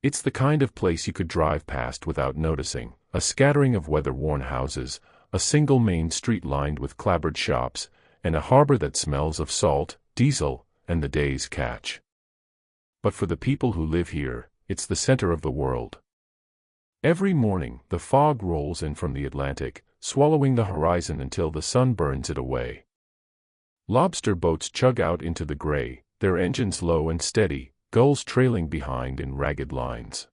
It's the kind of place you could drive past without noticing, a scattering of weather-worn houses, a single main street lined with clapboard shops, and a harbor that smells of salt, diesel, and the day's catch. But for the people who live here, it's the center of the world. Every morning, the fog rolls in from the Atlantic, swallowing the horizon until the sun burns it away. Lobster boats chug out into the gray, their engines low and steady, gulls trailing behind in ragged lines.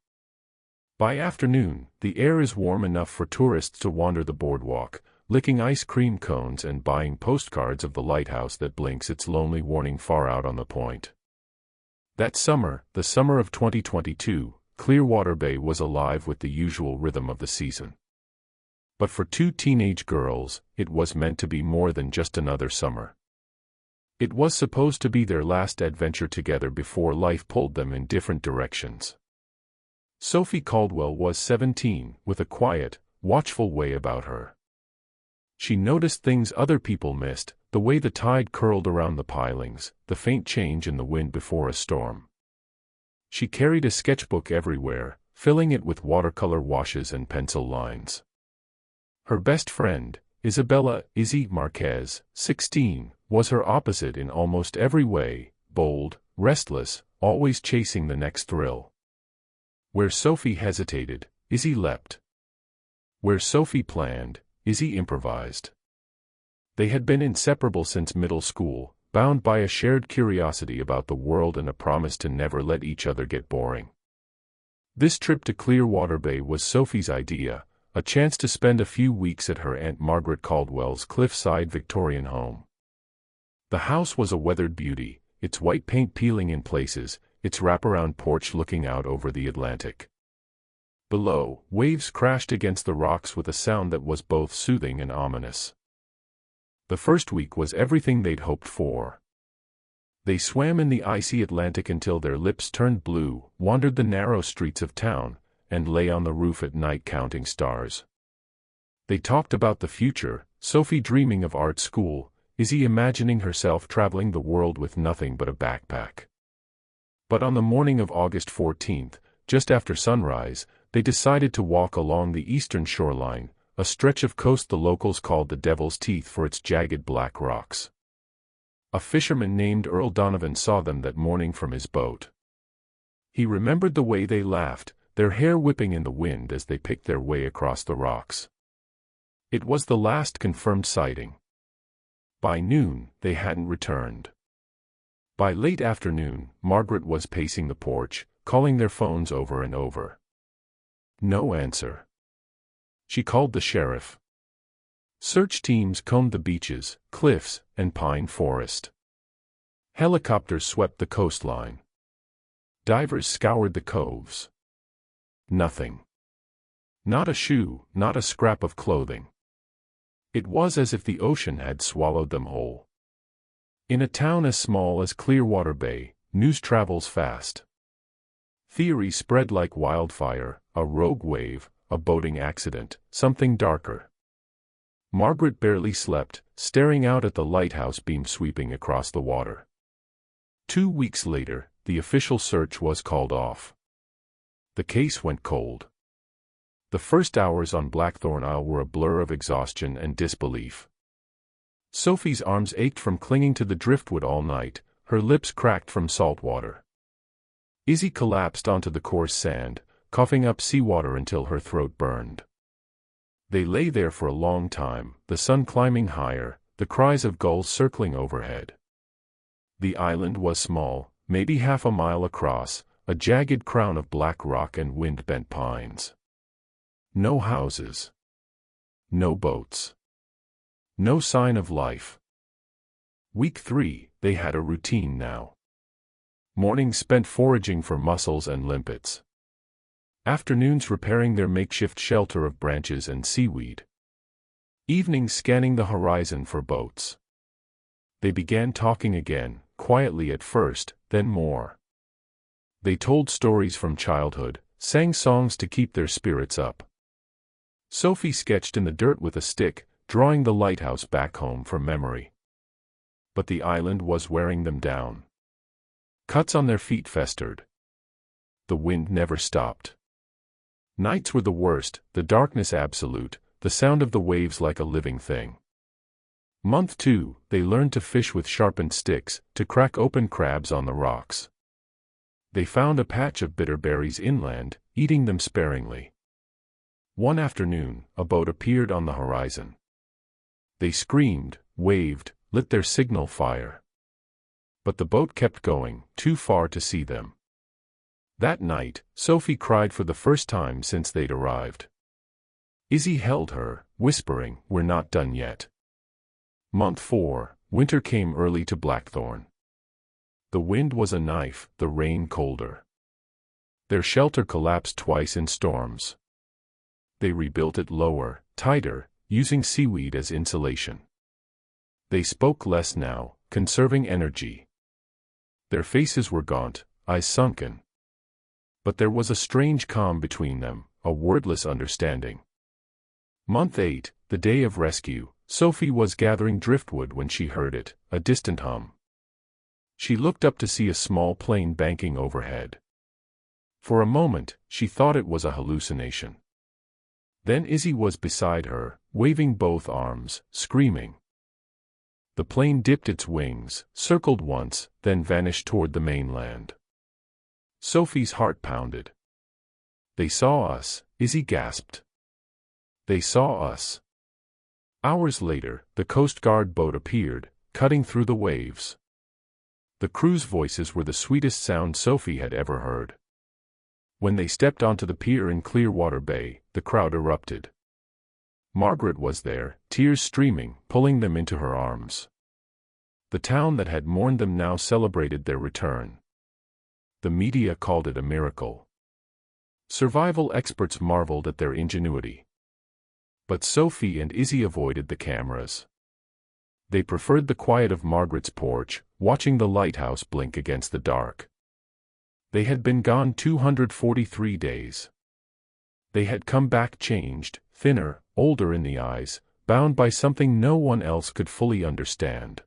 By afternoon, the air is warm enough for tourists to wander the boardwalk, licking ice cream cones and buying postcards of the lighthouse that blinks its lonely warning far out on the point. That summer, the summer of 2022, Clearwater Bay was alive with the usual rhythm of the season. But for two teenage girls, it was meant to be more than just another summer. It was supposed to be their last adventure together before life pulled them in different directions. Sophie Caldwell was 17, with a quiet, watchful way about her. She noticed things other people missed, the way the tide curled around the pilings, the faint change in the wind before a storm. She carried a sketchbook everywhere, filling it with watercolor washes and pencil lines. Her best friend, Isabella "Izzy" Marquez, 16, was her opposite in almost every way, bold, restless, always chasing the next thrill. Where Sophie hesitated, Izzy leapt. Where Sophie planned, Izzy improvised. They had been inseparable since middle school, bound by a shared curiosity about the world and a promise to never let each other get boring. This trip to Clearwater Bay was Sophie's idea, a chance to spend a few weeks at her Aunt Margaret Caldwell's cliffside Victorian home. The house was a weathered beauty, its white paint peeling in places, its wraparound porch looking out over the Atlantic. Below, waves crashed against the rocks with a sound that was both soothing and ominous. The first week was everything they'd hoped for. They swam in the icy Atlantic until their lips turned blue, wandered the narrow streets of town, and lay on the roof at night counting stars. They talked about the future, Sophie dreaming of art school, Izzy imagining herself traveling the world with nothing but a backpack. But on the morning of August 14th, just after sunrise, they decided to walk along the eastern shoreline, a stretch of coast the locals called the Devil's Teeth for its jagged black rocks. A fisherman named Earl Donovan saw them that morning from his boat. He remembered the way they laughed, their hair whipping in the wind as they picked their way across the rocks. It was the last confirmed sighting. By noon, they hadn't returned. By late afternoon, Margaret was pacing the porch, calling their phones over and over. No answer. She called the sheriff. Search teams combed the beaches, cliffs, and pine forest. Helicopters swept the coastline. Divers scoured the coves. Nothing. Not a shoe, not a scrap of clothing. It was as if the ocean had swallowed them whole. In a town as small as Clearwater Bay, news travels fast. Theories spread like wildfire, a rogue wave, a boating accident, something darker. Margaret barely slept, staring out at the lighthouse beam sweeping across the water. 2 weeks later, the official search was called off. The case went cold. The first hours on Blackthorn Isle were a blur of exhaustion and disbelief. Sophie's arms ached from clinging to the driftwood all night, her lips cracked from salt water. Izzy collapsed onto the coarse sand, coughing up seawater until her throat burned. They lay there for a long time, the sun climbing higher, the cries of gulls circling overhead. The island was small, maybe half a mile across, a jagged crown of black rock and wind-bent pines. No houses. No boats. No sign of life. Week 3, they had a routine now. Mornings spent foraging for mussels and limpets. Afternoons repairing their makeshift shelter of branches and seaweed. Evenings scanning the horizon for boats. They began talking again, quietly at first, then more. They told stories from childhood, sang songs to keep their spirits up. Sophie sketched in the dirt with a stick, drawing the lighthouse back home from memory. But the island was wearing them down. Cuts on their feet festered. the wind never stopped. Nights were the worst, the darkness absolute, the sound of the waves like a living thing. Month 2, they learned to fish with sharpened sticks, to crack open crabs on the rocks. They found a patch of bitter berries inland, eating them sparingly. One afternoon, a boat appeared on the horizon. They screamed, waved, lit their signal fire. But the boat kept going, too far to see them. That night, Sophie cried for the first time since they'd arrived. Izzy held her, whispering, "We're not done yet." Month 4, winter came early to Blackthorn. The wind was a knife, the rain colder. Their shelter collapsed twice in storms. They rebuilt it lower, tighter, using seaweed as insulation. They spoke less now, conserving energy. Their faces were gaunt, eyes sunken. But there was a strange calm between them, a wordless understanding. Month 8, the day of rescue, Sophie was gathering driftwood when she heard it, a distant hum. She looked up to see a small plane banking overhead. For a moment, she thought it was a hallucination. Then Izzy was beside her, waving both arms, screaming. The plane dipped its wings, circled once, then vanished toward the mainland. Sophie's heart pounded. "They saw us," Izzy gasped. "They saw us." Hours later, the Coast Guard boat appeared, cutting through the waves. The crew's voices were the sweetest sound Sophie had ever heard. When they stepped onto the pier in Clearwater Bay, the crowd erupted. Margaret was there, tears streaming, pulling them into her arms. The town that had mourned them now celebrated their return. The media called it a miracle. Survival experts marveled at their ingenuity. But Sophie and Izzy avoided the cameras. They preferred the quiet of Margaret's porch, watching the lighthouse blink against the dark. They had been gone 243 days. They had come back changed, thinner, older in the eyes, bound by something no one else could fully understand.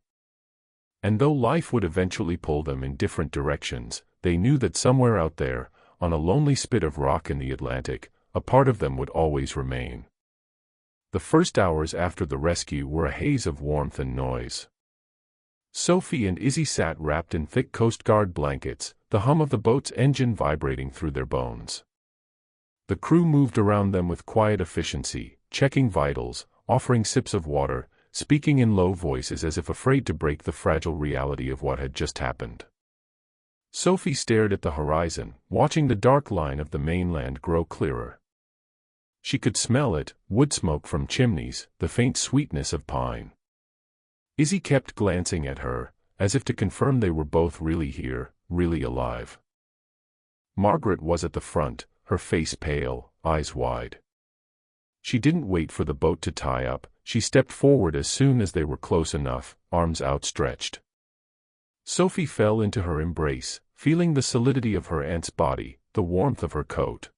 And though life would eventually pull them in different directions, they knew that somewhere out there, on a lonely spit of rock in the Atlantic, a part of them would always remain. The first hours after the rescue were a haze of warmth and noise. Sophie and Izzy sat wrapped in thick Coast Guard blankets, the hum of the boat's engine vibrating through their bones. The crew moved around them with quiet efficiency, checking vitals, offering sips of water, speaking in low voices as if afraid to break the fragile reality of what had just happened. Sophie stared at the horizon, watching the dark line of the mainland grow clearer. She could smell it, wood smoke from chimneys, the faint sweetness of pine. Izzy kept glancing at her, as if to confirm they were both really here, really alive. Margaret was at the front, her face pale, eyes wide. She didn't wait for the boat to tie up, she stepped forward as soon as they were close enough, arms outstretched. Sophie fell into her embrace, feeling the solidity of her aunt's body, the warmth of her coat.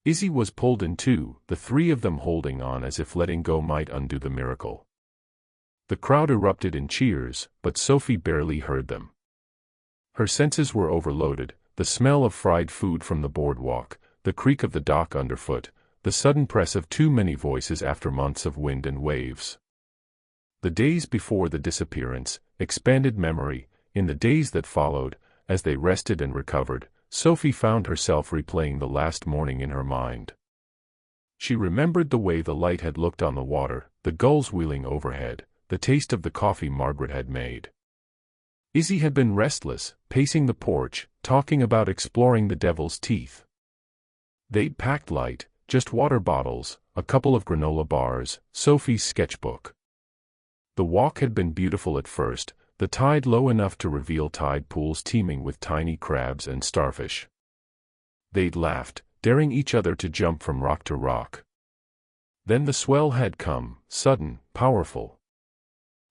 Izzy was pulled in too, the three of them holding on as if letting go might undo the miracle. The crowd erupted in cheers, but Sophie barely heard them. Her senses were overloaded, the smell of fried food from the boardwalk, the creak of the dock underfoot, the sudden press of too many voices after months of wind and waves. The days before the disappearance, expanded memory, in the days that followed, as they rested and recovered, Sophie found herself replaying the last morning in her mind. She remembered the way the light had looked on the water, the gulls wheeling overhead, the taste of the coffee Margaret had made. Izzy had been restless, pacing the porch, talking about exploring the devil's teeth. They'd packed light, just water bottles, a couple of granola bars, Sophie's sketchbook. The walk had been beautiful at first, the tide low enough to reveal tide pools teeming with tiny crabs and starfish. They'd laughed, daring each other to jump from rock to rock. Then the swell had come, sudden, powerful.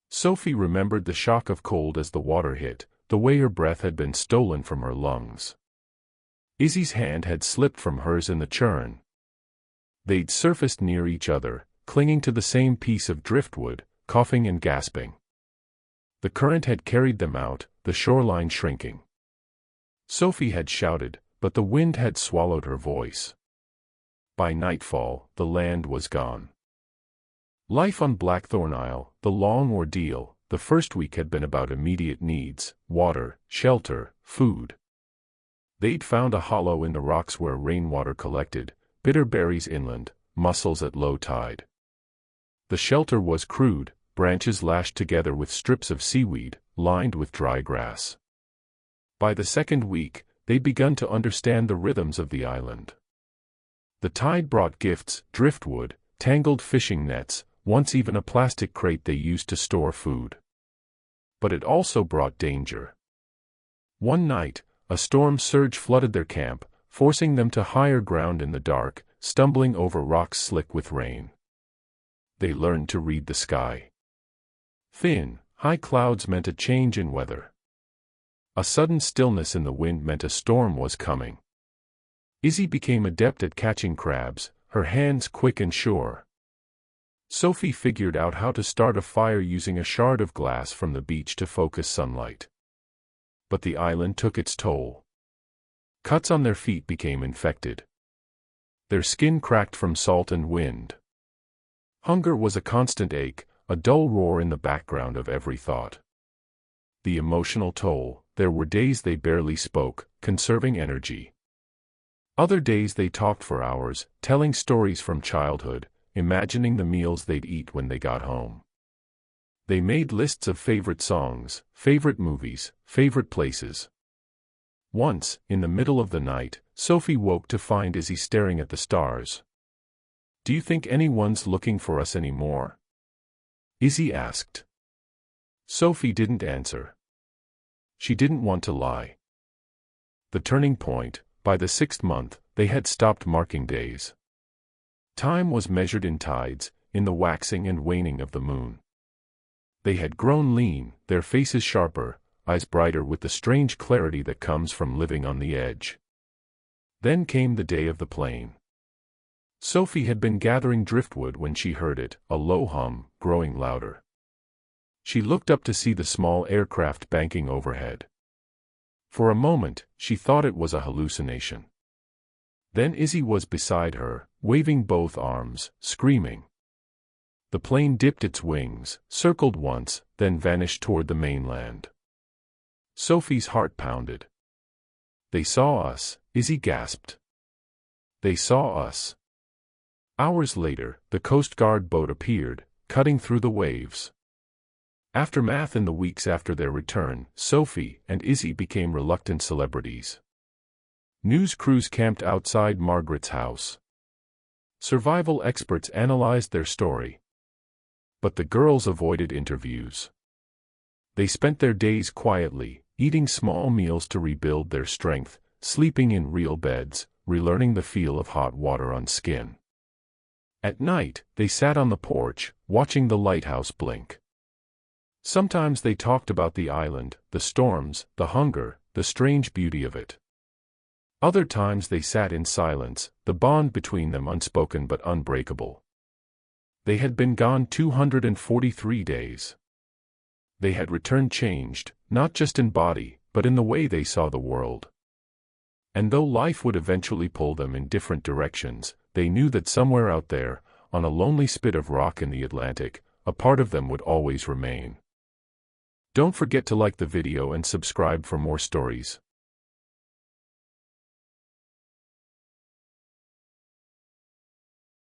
Sophie remembered the shock of cold as the water hit, the way her breath had been stolen from her lungs. Izzy's hand had slipped from hers in the churn. They'd surfaced near each other, clinging to the same piece of driftwood, coughing and gasping. The current had carried them out, the shoreline shrinking. Sophie had shouted, but the wind had swallowed her voice. By nightfall, the land was gone. Life on Blackthorn Isle, the long ordeal, the first week had been about immediate needs: water, shelter, food. They'd found a hollow in the rocks where rainwater collected, bitter berries inland, mussels at low tide. The shelter was crude, branches lashed together with strips of seaweed, lined with dry grass. By the second week, they'd begun to understand the rhythms of the island. The tide brought gifts: driftwood, tangled fishing nets, once even a plastic crate they used to store food. But it also brought danger. One night, a storm surge flooded their camp, forcing them to higher ground in the dark, stumbling over rocks slick with rain. They learned to read the sky. Thin, high clouds meant a change in weather. A sudden stillness in the wind meant a storm was coming. Izzy became adept at catching crabs, her hands quick and sure. Sophie figured out how to start a fire using a shard of glass from the beach to focus sunlight. But the island took its toll. Cuts on their feet became infected. Their skin cracked from salt and wind. Hunger was a constant ache, a dull roar in the background of every thought. The emotional toll: there were days they barely spoke, conserving energy. Other days they talked for hours, telling stories from childhood, imagining the meals they'd eat when they got home. They made lists of favorite songs, favorite movies, favorite places. Once, in the middle of the night, Sophie woke to find Izzy staring at the stars. "Do you think anyone's looking for us anymore?" Izzy asked. Sophie didn't answer. She didn't want to lie. The turning point: by the 6th month, they had stopped marking days. Time was measured in tides, in the waxing and waning of the moon. They had grown lean, their faces sharper, eyes brighter with the strange clarity that comes from living on the edge. Then came the day of the plane. Sophie had been gathering driftwood when she heard it, a low hum, growing louder. She looked up to see the small aircraft banking overhead. For a moment, she thought it was a hallucination. Then Izzy was beside her, waving both arms, screaming. The plane dipped its wings, circled once, then vanished toward the mainland. Sophie's heart pounded. "They saw us," Izzy gasped. "They saw us." Hours later, the Coast Guard boat appeared, cutting through the waves. Aftermath: in the weeks after their return, Sophie and Izzy became reluctant celebrities. News crews camped outside Margaret's house. Survival experts analyzed their story. But the girls avoided interviews. They spent their days quietly, eating small meals to rebuild their strength, sleeping in real beds, relearning the feel of hot water on skin. At night, they sat on the porch, watching the lighthouse blink. Sometimes they talked about the island, the storms, the hunger, the strange beauty of it. Other times they sat in silence, the bond between them unspoken but unbreakable. They had been gone 243 days. They had returned changed, not just in body, but in the way they saw the world. And though life would eventually pull them in different directions, they knew that somewhere out there, on a lonely spit of rock in the Atlantic, a part of them would always remain. Don't forget to like the video and subscribe for more stories.